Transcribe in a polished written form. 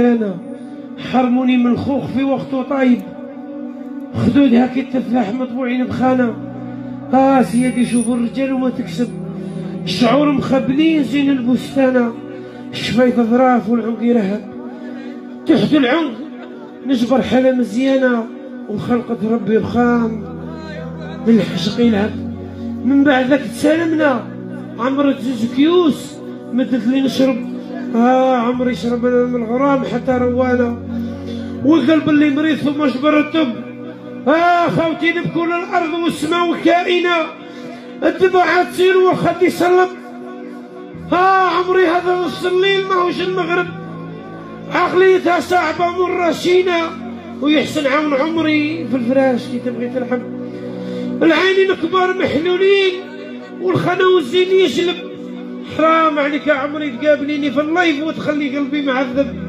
انا حرموني من الخوخ في وقت طيب، خذوا لها كي التفاح مطبوعين بخانه. سيدي شوفوا الرجال وما تكسب، الشعور مخبلين زين البستانه، الشفايف ظراف والعنق يرهب، تحت العنق نجبر حاله مزيانه، وخلقة ربي رخام من الحشق يلعب. من بعد ذاك تسالمنا، عمرت زوج كيوس مدت لي نشرب، عمري شرب انا من الغرام حتى روانا، والقلب اللي مريض ثم جبر الدب. خوتي نبكوا للارض والسماء والكائنه، الدموع تسيل والخد يصلب. عمري هذا نص الليل ماهوش المغرب، عقليتها صعبه مرشينه، ويحسن عون عمري في الفراش كي تبغي تلحم. العينين كبار محلولين والخنوزين يجلب. حرام عليك يا عمري تقابليني في اللايف وتخلي قلبي معذب.